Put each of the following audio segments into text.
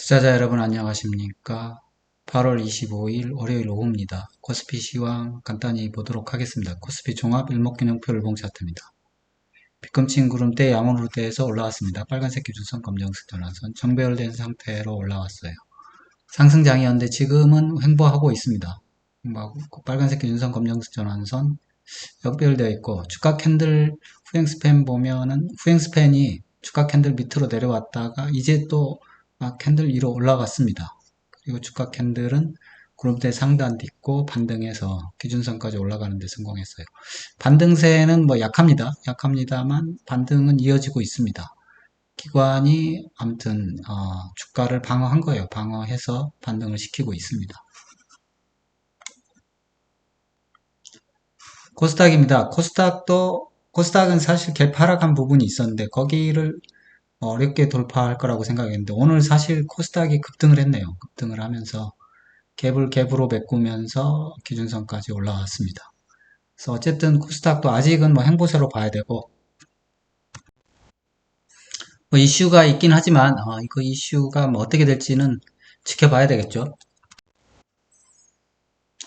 투자자 여러분 안녕하십니까? 8월 25일 월요일 오후입니다. 코스피 시황 간단히 보도록 하겠습니다. 코스피 종합 일목균형표 일봉 차트입니다. 빗금친 구름대 양호루대에서 올라왔습니다. 빨간색 기준선, 검정색 전환선 정배열된 상태로 올라왔어요. 상승장이었는데 지금은 횡보하고 있습니다. 빨간색 기준선, 검정색 전환선 역배열되어 있고 주가 캔들 후행 스팬 보면은 후행 스팬이 주가 캔들 밑으로 내려왔다가 이제 또 캔들 위로 올라갔습니다. 그리고 주가 캔들은 그룹대 상단 딛고 반등해서 기준선까지 올라가는 데 성공했어요. 반등세는 뭐 약합니다만 반등은 이어지고 있습니다. 기관이 아무튼 주가를 방어한 거예요. 방어해서 반등을 시키고 있습니다. 코스닥입니다. 코스닥은 사실 개파락한 부분이 있었는데 거기를 어렵게 돌파할 거라고 생각했는데 오늘 사실 코스닥이 급등을 했네요. 급등을 하면서 갭으로 메꾸면서 기준선까지 올라왔습니다. 그래서 어쨌든 코스닥도 아직은 뭐 행보세로 봐야 되고 뭐 이슈가 있긴 하지만 그 이슈가 뭐 어떻게 될지는 지켜봐야 되겠죠.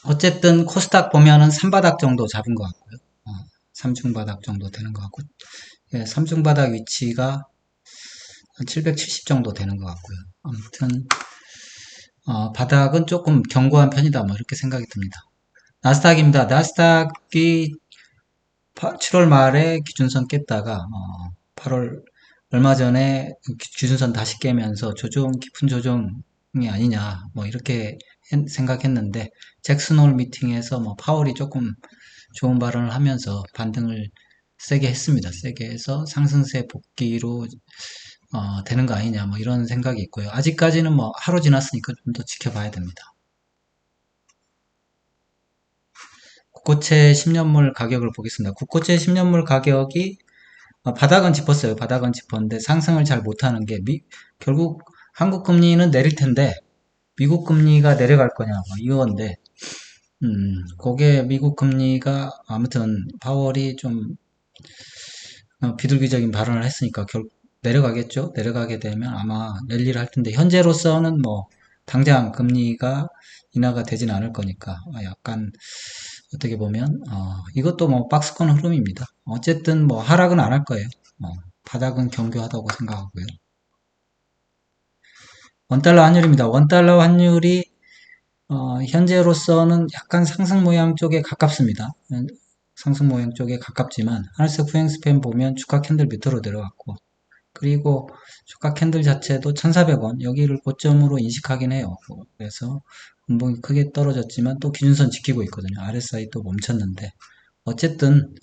어쨌든 코스닥 보면은 3바닥 정도 잡은 것 같고요. 3중바닥 정도 되는 것 같고 3중바닥 위치가 한 770 정도 되는 것 같고요. 아무튼 바닥은 조금 견고한 편이다 뭐 이렇게 생각이 듭니다. 나스닥입니다. 나스닥이 7월 말에 기준선 깼다가 8월 얼마 전에 기준선 다시 깨면서 깊은 조정이 아니냐 뭐 이렇게 생각했는데 잭슨홀 미팅에서 뭐 파월이 조금 좋은 발언을 하면서 반등을 세게 했습니다. 세게 해서 상승세 복귀로 되는 거 아니냐 뭐 이런 생각이 있고요. 아직까지는 뭐 하루 지났으니까 좀 더 지켜봐야 됩니다. 국고채 10년물 가격을 보겠습니다. 국고채 10년물 가격이 바닥은 짚었어요. 바닥은 짚었는데 상승을 잘 못하는 게 결국 한국 금리는 내릴 텐데 미국 금리가 내려갈 거냐 뭐 이건데 그게 미국 금리가 아무튼 파월이 좀 비둘기적인 발언을 했으니까 결국 내려가겠죠. 내려가게 되면 아마 랠리를 할 텐데 현재로서는 뭐 당장 금리가 인하가 되진 않을 거니까 약간 어떻게 보면 이것도 뭐 박스권 흐름입니다. 어쨌든 뭐 하락은 안 할 거예요. 바닥은 견고하다고 생각하고요. 원달러 환율입니다. 원달러 환율이 현재로서는 약간 상승 모양 쪽에 가깝습니다. 상승 모양 쪽에 가깝지만 하늘색 후행 스팬 보면 주가 캔들 밑으로 내려갔고 그리고 주가 캔들 자체도 1,400원 여기를 고점으로 인식하긴 해요. 그래서 분봉이 크게 떨어졌지만 또 기준선 지키고 있거든요. RSI 또 멈췄는데 어쨌든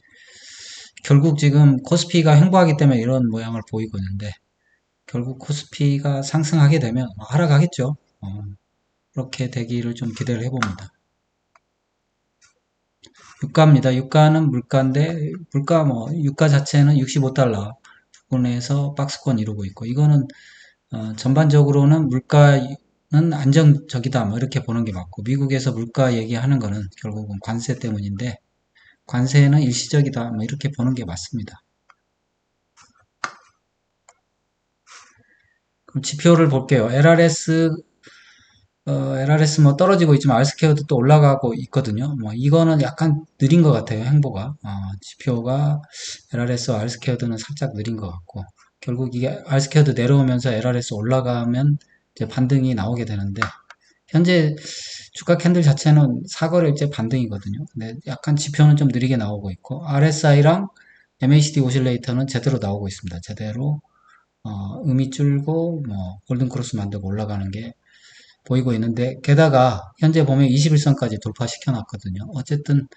결국 지금 코스피가 횡보하기 때문에 이런 모양을 보이고 있는데 결국 코스피가 상승하게 되면 하락하겠죠. 그렇게 되기를 좀 기대를 해봅니다. 유가입니다. 유가는 물가인데 유가 자체는 65달러 부근에서 박스권 이루고 있고 이거는 전반적으로는 물가는 안정적이다 뭐 이렇게 보는 게 맞고 미국에서 물가 얘기하는 거는 결국은 관세 때문인데 관세는 일시적이다 뭐 이렇게 보는 게 맞습니다. 그럼 지표를 볼게요. LRS 뭐 떨어지고 있지만 알스케어도 또 올라가고 있거든요. 뭐 이거는 약간 느린 것 같아요. 행보가. 지표가 LRS와 알스케어드는 살짝 느린 것 같고 결국 이게 알스케어드 내려오면서 LRS 올라가면 이제 반등이 나오게 되는데 현재 주가 캔들 자체는 사거래일제 반등이거든요. 근데 약간 지표는 좀 느리게 나오고 있고 RSI랑 MACD 오실레이터는 제대로 나오고 있습니다. 제대로 음이 줄고 뭐 골든크로스 만들고 올라가는 게 보이고 있는데 게다가 현재 보면 21선까지 돌파시켜 놨거든요. 어쨌든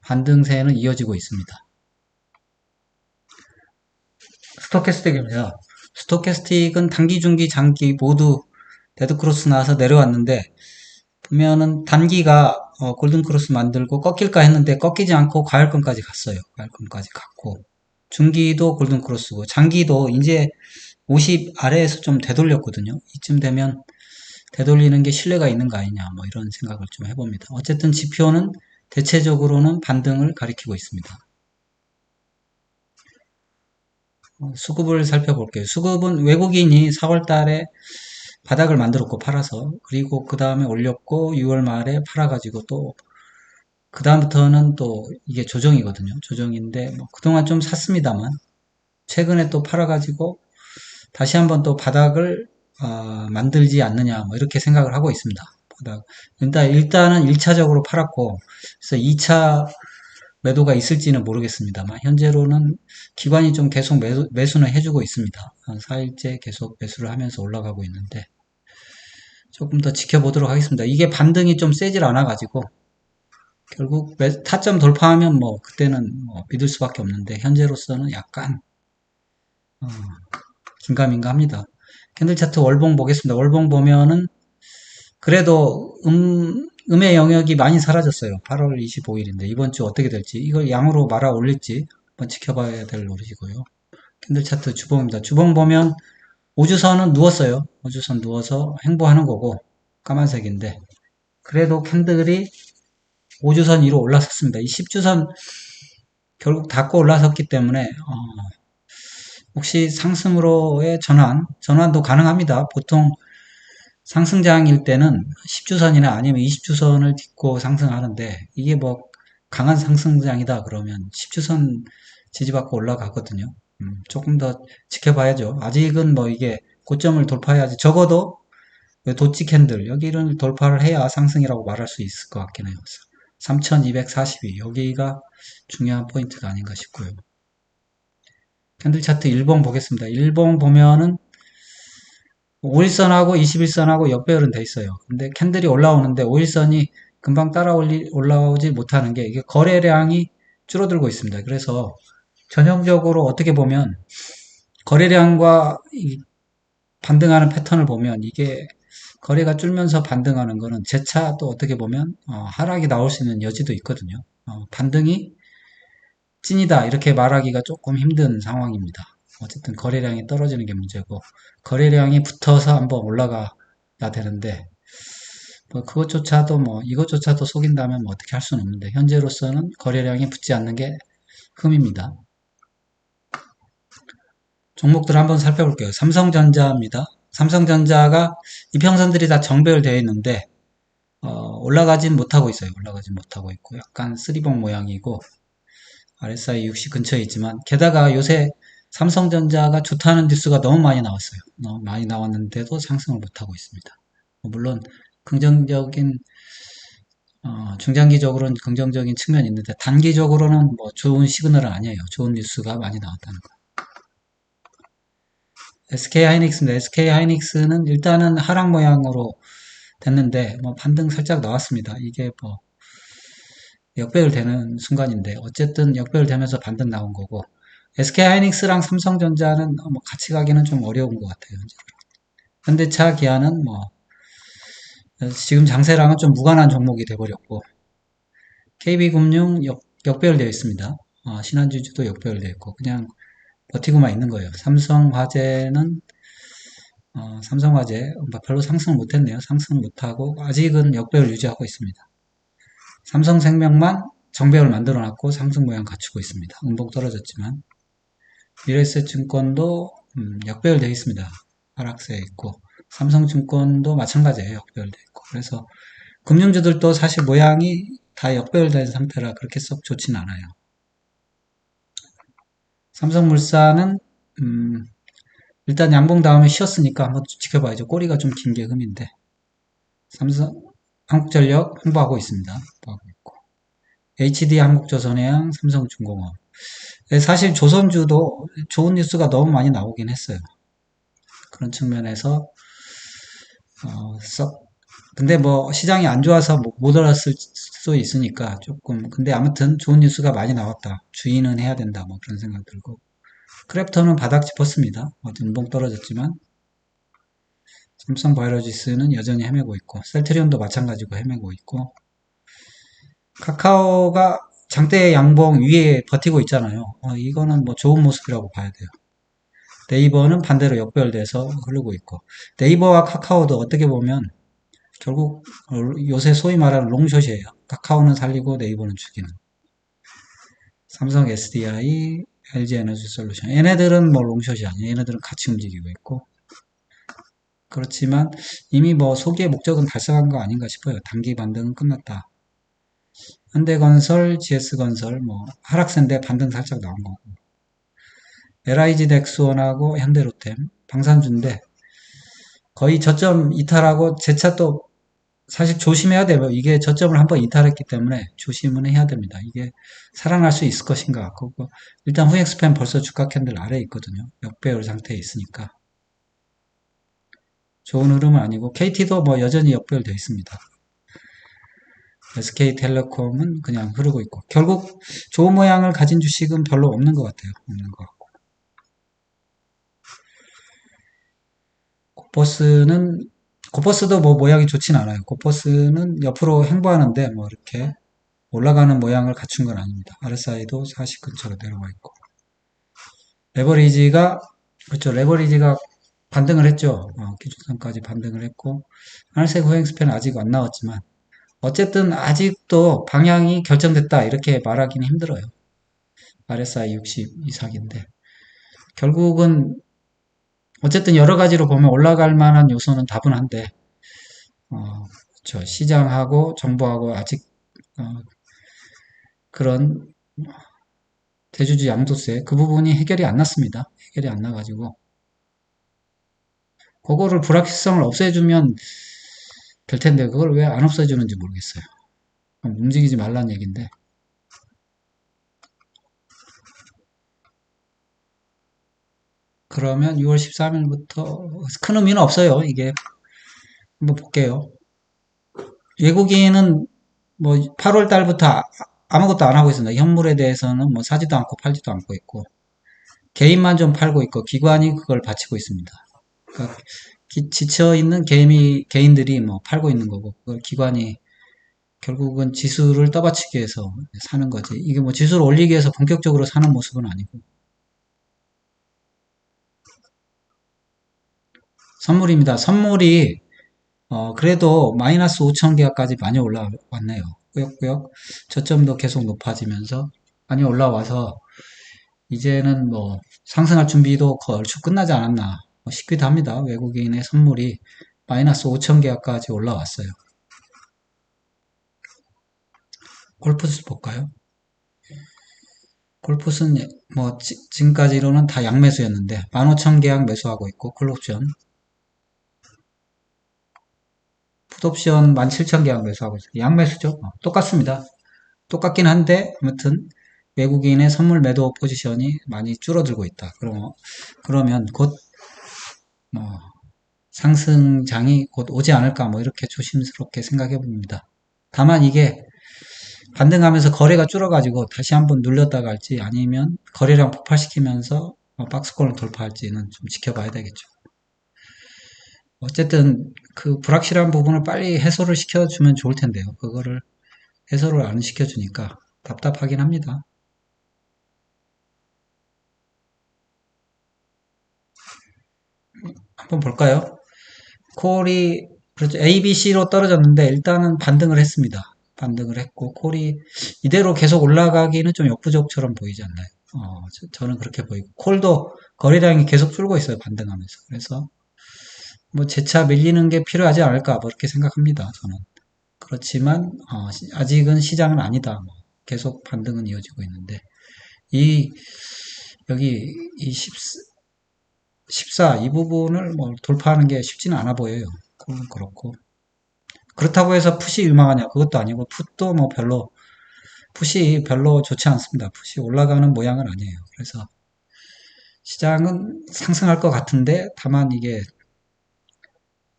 반등세는 이어지고 있습니다. 스토캐스틱입니다. 스토캐스틱은 단기, 중기, 장기 모두 데드크로스 나와서 내려왔는데 보면은 단기가 골든크로스 만들고 꺾일까 했는데 꺾이지 않고 과열권까지 갔어요. 과열권까지 갔고 중기도 골든크로스고 장기도 이제 50 아래에서 좀 되돌렸거든요. 이쯤 되면 되돌리는 게 신뢰가 있는 거 아니냐 뭐 이런 생각을 좀 해봅니다. 어쨌든 지표는 대체적으로는 반등을 가리키고 있습니다. 수급을 살펴볼게요. 수급은 외국인이 4월 달에 바닥을 만들었고 팔아서 그리고 그 다음에 올렸고 6월 말에 팔아가지고 또 그 다음부터는 또 이게 조정이거든요. 조정인데 뭐 그동안 좀 샀습니다만 최근에 또 팔아가지고 다시 한번 또 바닥을 만들지 않느냐 뭐 이렇게 생각을 하고 있습니다. 바닥. 일단은 1차적으로 팔았고 그래서 2차 매도가 있을지는 모르겠습니다만 현재로는 기관이 좀 계속 매수는 해주고 있습니다. 한 4일째 계속 매수를 하면서 올라가고 있는데 조금 더 지켜보도록 하겠습니다. 이게 반등이 좀 세질 않아가지고 결국 타점 돌파하면 뭐 그때는 뭐 믿을 수밖에 없는데 현재로서는 약간 어, 긴가민가합니다. 캔들 차트 월봉 보겠습니다. 월봉 보면은 그래도 음의 영역이 많이 사라졌어요. 8월 25일인데 이번 주 어떻게 될지 이걸 양으로 말아 올릴지 한번 지켜봐야 될 노릇이고요. 캔들 차트 주봉입니다. 주봉 보면 우주선은 누웠어요. 우주선 누워서 행보하는 거고 까만색인데 그래도 캔들이 우주선 위로 올라섰습니다. 이 10주선 결국 닫고 올라섰기 때문에 혹시 상승으로의 전환도 가능합니다. 보통 상승장일 때는 10주선이나 아니면 20주선을 딛고 상승하는데 이게 뭐 강한 상승장이다 그러면 10주선 지지받고 올라가거든요. 조금 더 지켜봐야죠. 아직은 뭐 이게 고점을 돌파해야지 적어도 도치 캔들 여기를 돌파를 해야 상승이라고 말할 수 있을 것 같긴 해요. 3242 여기가 중요한 포인트가 아닌가 싶고요. 캔들 차트 일봉 보겠습니다. 일봉 보면은 5일선하고 21선하고 역배열은 돼 있어요. 근데 캔들이 올라오는데 5일선이 금방 올라오지 못하는 게 이게 거래량이 줄어들고 있습니다. 그래서 전형적으로 어떻게 보면 거래량과 반등하는 패턴을 보면 이게 거래가 줄면서 반등하는 거는 재차 또 어떻게 보면 하락이 나올 수 있는 여지도 있거든요. 반등이 찐이다 이렇게 말하기가 조금 힘든 상황입니다. 어쨌든 거래량이 떨어지는 게 문제고 거래량이 붙어서 한번 올라가야 되는데 뭐 그것조차도 뭐 이것조차도 속인다면 뭐 어떻게 할 수는 없는데 현재로서는 거래량이 붙지 않는 게 흠입니다. 종목들 한번 살펴볼게요. 삼성전자입니다. 삼성전자가 이평선들이 다 정배열되어 있는데 올라가진 못하고 있어요. 올라가진 못하고 있고 약간 쓰리봉 모양이고 RSI 60 근처에 있지만 게다가 요새 삼성전자가 좋다는 뉴스가 너무 많이 나왔어요. 너무 많이 나왔는데도 상승을 못하고 있습니다. 물론 긍정적인 중장기적으로는 긍정적인 측면이 있는데 단기적으로는 뭐 좋은 시그널은 아니에요. 좋은 뉴스가 많이 나왔다는 거. SK하이닉스입니다. SK하이닉스는 일단은 하락 모양으로 됐는데 뭐 반등 살짝 나왔습니다. 이게 뭐 역배열 되는 순간인데 어쨌든 역배열 되면서 반등 나온 거고 SK하이닉스랑 삼성전자는 뭐 같이 가기는 좀 어려운 것 같아요. 현대차, 기아는 뭐 지금 장세랑은 좀 무관한 종목이 돼버렸고 KB금융 역배열되어 있습니다. 신한주주도 역배열되어 있고 그냥 버티고만 있는 거예요. 삼성화재 별로 상승 못했네요. 상승 못하고 아직은 역배열 유지하고 있습니다. 삼성생명만 정배열 만들어놨고 상승 모양 갖추고 있습니다. 음봉 떨어졌지만 미래에셋증권도 역배열되어 있습니다. 하락세에 있고 삼성증권도 마찬가지예요. 역배열되어 있고 그래서 금융주들도 사실 모양이 다 역배열된 상태라 그렇게 썩 좋진 않아요. 삼성물산은 일단 양봉 다음에 쉬었으니까 한번 지켜봐야죠. 꼬리가 좀 긴 게 흠인데 삼성 한국전력 홍보하고 있습니다. 홍보하고 있고 HD 한국조선해양 삼성중공업 사실 조선주도 좋은 뉴스가 너무 많이 나오긴 했어요. 그런 측면에서 근데 뭐 시장이 안 좋아서 못 알았을 수도 있으니까 조금 근데 아무튼 좋은 뉴스가 많이 나왔다. 주의는 해야 된다. 뭐 그런 생각 들고 크래프톤은 바닥 짚었습니다. 눈봉 떨어졌지만 삼성바이오로지스는 여전히 헤매고 있고 셀트리온도 마찬가지고 헤매고 있고 카카오가 장대 양봉 위에 버티고 있잖아요. 이거는 뭐 좋은 모습이라고 봐야 돼요. 네이버는 반대로 역별돼서 흐르고 있고 네이버와 카카오도 어떻게 보면 결국 요새 소위 말하는 롱숏이에요. 카카오는 살리고 네이버는 죽이는. 삼성 SDI, LG 에너지 솔루션. 얘네들은 뭐 롱숏이 아니에요. 얘네들은 같이 움직이고 있고 그렇지만 이미 뭐 소기의 목적은 달성한 거 아닌가 싶어요. 단기 반등은 끝났다. 현대건설, GS건설 뭐 하락세인데 반등 살짝 나온 거고. LIG 넥스원하고 현대로템, 방산주인데 거의 저점 이탈하고 재차 또 사실 조심해야 돼요. 이게 저점을 한번 이탈했기 때문에 조심은 해야 됩니다. 이게 살아날 수 있을 것인가. 그거 일단 후엑스팬 벌써 주가 캔들 아래에 있거든요. 역배열 상태에 있으니까. 좋은 흐름은 아니고 KT도 뭐 여전히 역배열되어 있습니다. SK텔레콤은 그냥 흐르고 있고 결국 좋은 모양을 가진 주식은 별로 없는 것 같아요. 없는 것 같고. 코퍼스도 뭐 모양이 좋진 않아요. 코퍼스는 옆으로 횡보하는데 뭐 이렇게 올라가는 모양을 갖춘 건 아닙니다. RSI도 40 근처로 내려와 있고. 레버리지가, 그렇죠. 레버리지가 반등을 했죠. 기준선까지 반등을 했고, 하늘색 후행스팬은 아직 안 나왔지만, 어쨌든 아직도 방향이 결정됐다. 이렇게 말하기는 힘들어요. RSI 60 이상인데. 결국은, 어쨌든 여러 가지로 보면 올라갈 만한 요소는 다분한데, 그렇죠. 시장하고 정부하고 아직, 어, 그런 대주주 양도세, 그 부분이 해결이 안 났습니다. 해결이 안 나가지고. 그거를 불확실성을 없애주면 될 텐데 그걸 왜 안 없애주는지 모르겠어요. 움직이지 말라는 얘기인데 그러면 6월 13일부터 큰 의미는 없어요. 이게 한번 볼게요. 외국인은 뭐 8월 달부터 아무것도 안 하고 있습니다. 현물에 대해서는 뭐 사지도 않고 팔지도 않고 있고 개인만 좀 팔고 있고 기관이 그걸 바치고 있습니다. 그러니까 지쳐 있는 개인들이 뭐 팔고 있는 거고 그걸 기관이 결국은 지수를 떠받치기 위해서 사는 거지. 이게 뭐 지수를 올리기 위해서 본격적으로 사는 모습은 아니고. 선물입니다. 선물이, 그래도 마이너스 5천 개까지 많이 올라왔네요. 꾸역꾸역. 저점도 계속 높아지면서 많이 올라와서, 이제는 뭐, 상승할 준비도 거의 얼추 끝나지 않았나 싶기도 합니다. 외국인의 선물이 마이너스 5천 개까지 올라왔어요. 골프스 볼까요? 골프스는 뭐 지금까지로는 다 양매수였는데 15,000계약 매수하고 있고 콜옵션 풋옵션 17,000계약 매수하고 있어요. 양매수죠. 똑같습니다. 똑같긴 한데 아무튼 외국인의 선물 매도 포지션이 많이 줄어들고 있다. 그러면 곧 뭐 상승장이 곧 오지 않을까 뭐 이렇게 조심스럽게 생각해 봅니다. 다만 이게 반등하면서 거래가 줄어가지고 다시 한번 눌렸다가 할지 아니면 거래량 폭발시키면서 박스권을 돌파할지는 좀 지켜봐야 되겠죠. 어쨌든 그 불확실한 부분을 빨리 해소를 시켜주면 좋을 텐데요. 그거를 해소를 안 시켜주니까 답답하긴 합니다. 한번 볼까요? 콜이 그렇죠. A, B, C로 떨어졌는데 일단은 반등을 했습니다. 반등을 했고 콜이 이대로 계속 올라가기는 좀 역부족처럼 보이지 않나요? 저는 그렇게 보이고 콜도 거래량이 계속 줄고 있어요. 반등하면서. 그래서 뭐 재차 밀리는 게 필요하지 않을까 뭐 이렇게 생각합니다. 저는. 그렇지만 아직은 시장은 아니다. 뭐 계속 반등은 이어지고 있는데 이 여기 이 14, 이 부분을 뭐 돌파하는 게 쉽지는 않아 보여요. 그건 그렇고. 그렇다고 해서 풋이 유망하냐? 그것도 아니고, 풋도 뭐 풋이 별로 좋지 않습니다. 풋이 올라가는 모양은 아니에요. 그래서 시장은 상승할 것 같은데, 다만 이게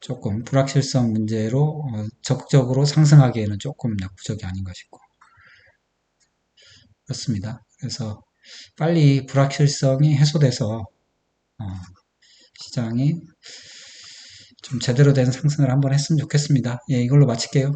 조금 불확실성 문제로 적극적으로 상승하기에는 조금 약부족이 아닌가 싶고. 그렇습니다. 그래서 빨리 불확실성이 해소돼서 어, 시장이 좀 제대로 된 상승을 한번 했으면 좋겠습니다. 예, 이걸로 마칠게요.